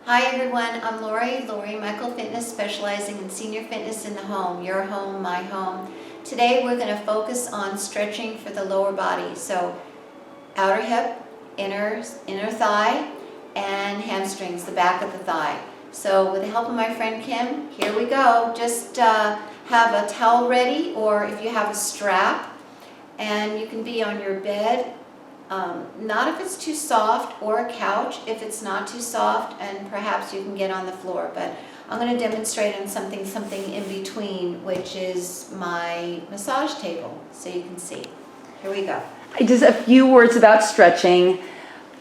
Hi everyone, I'm Lori Michael Fitness, specializing in senior fitness in the home, your home, my home. Today we're going to focus on stretching for the lower body. So outer hip, inner thigh, and hamstrings, the back of the thigh. So with the help of my friend Kim, here we go. Just have a towel ready, or if you have a strap, and you can be on your bed. Not if it's too soft, or a couch if it's not too soft, and perhaps you can get on the floor. But I'm going to demonstrate on something in between, which is my massage table, so you can see. Here we go. Just a few words about stretching.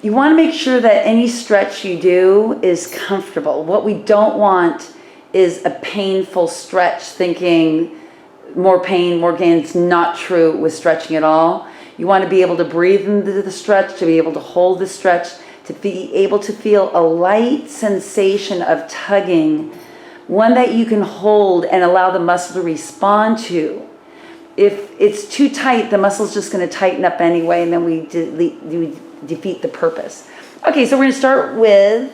You want to make sure that any stretch you do is comfortable. What we don't want is a painful stretch, thinking more pain, more gain. It's not true with stretching at all. You want to be able to breathe into the stretch, to be able to hold the stretch, to be able to feel a light sensation of tugging, one that you can hold and allow the muscle to respond to. If it's too tight, the muscle's just going to tighten up anyway, and then we defeat the purpose. Okay, so we're going to start with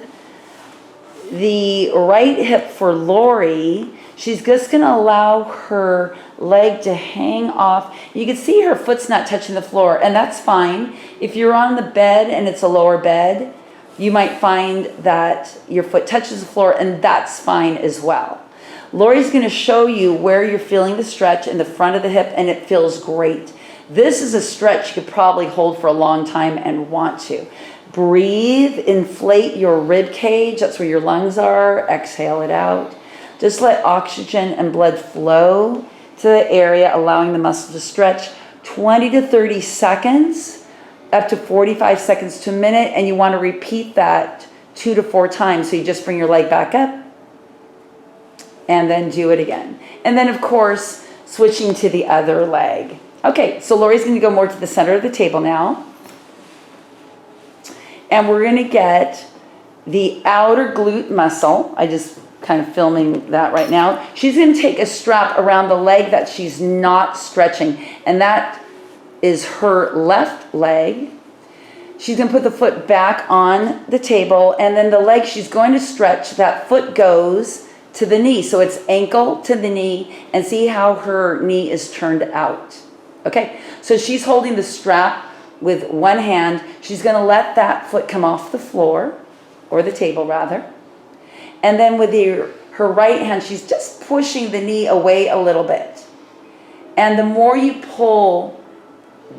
the right hip for Lori. She's just going to allow her leg to hang off. You can see her foot's not touching the floor, and that's fine. If you're on the bed and it's a lower bed, you might find that your foot touches the floor, and that's fine as well. Lori's going to show you where you're feeling the stretch in the front of the hip, and it feels great. This is a stretch you could probably hold for a long time and want to. Breathe, inflate your rib cage. That's where your lungs are. Exhale it out. Just let oxygen and blood flow to the area, allowing the muscle to stretch 20 to 30 seconds, up to 45 seconds to a minute, and you want to repeat that 2 to 4 times. So you just bring your leg back up and then do it again. And then, of course, switching to the other leg. Okay, so Lori's going to go more to the center of the table now. And we're going to get the outer glute muscle. I just kind of filming that right now. She's going to take a strap around the leg that she's not stretching, and that is her left leg. She's going to put the foot back on the table, and then the leg she's going to stretch, that foot goes to the knee. So it's ankle to the knee, and see how her knee is turned out. Okay, so she's holding the strap with one hand. She's going to let that foot come off the floor, or the table rather. And then with her right hand, she's just pushing the knee away a little bit. And the more you pull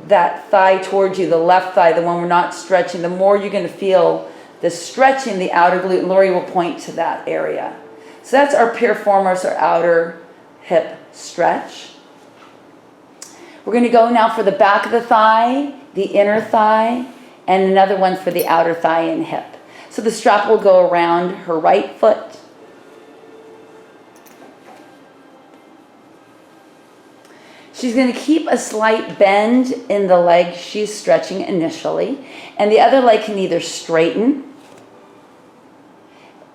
that thigh towards you, the left thigh, the one we're not stretching, the more you're going to feel the stretch in the outer glute. And Lori will point to that area. So that's our piriformis, or outer hip stretch. We're going to go now for the back of the thigh, the inner thigh, and another one for the outer thigh and hip. So the strap will go around her right foot. She's going to keep a slight bend in the leg she's stretching initially, and the other leg can either straighten,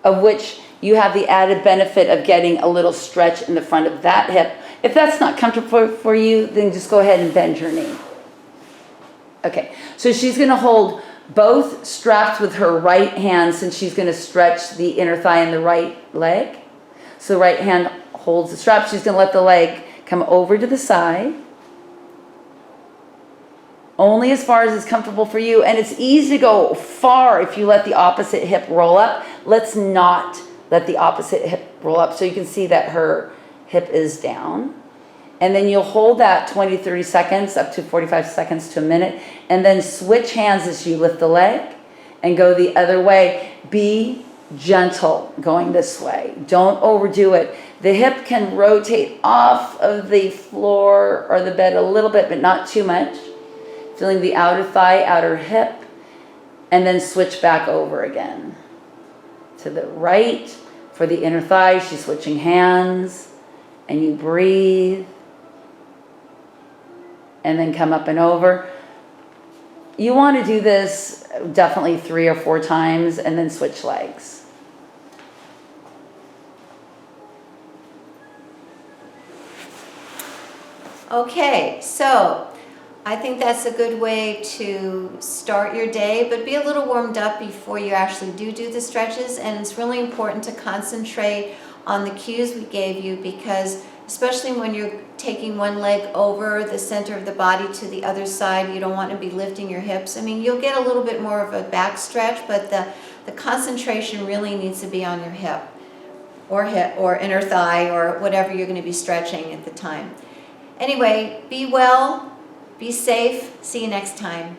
of which you have the added benefit of getting a little stretch in the front of that hip. If that's not comfortable for you, then just go ahead and bend your knee. Okay, so she's going to hold both straps with her right hand, since she's going to stretch the inner thigh and the right leg. So the right hand holds the strap. She's going to let the leg come over to the side, only as far as is comfortable for you. And it's easy to go far if you let the opposite hip roll up. Let's not let the opposite hip roll up. So you can see that her hip is down. And then you'll hold that 20 to 30 seconds, up to 45 seconds to a minute, and then switch hands as you lift the leg and go the other way. Be gentle going this way. Don't overdo it. The hip can rotate off of the floor or the bed a little bit, but not too much. Feeling the outer thigh, outer hip, and then switch back over again. To the right for the inner thigh, she's switching hands, and you breathe. And then come up and over. You want to do this definitely 3 or 4 times, and then switch legs. Okay, so I think that's a good way to start your day, but be a little warmed up before you actually do the stretches. And it's really important to concentrate on the cues we gave you, because especially when you're taking one leg over the center of the body to the other side, you don't want to be lifting your hips. I mean, you'll get a little bit more of a back stretch, but the concentration really needs to be on your hip or inner thigh or whatever you're going to be stretching at the time. Anyway, be well. Be safe. See you next time.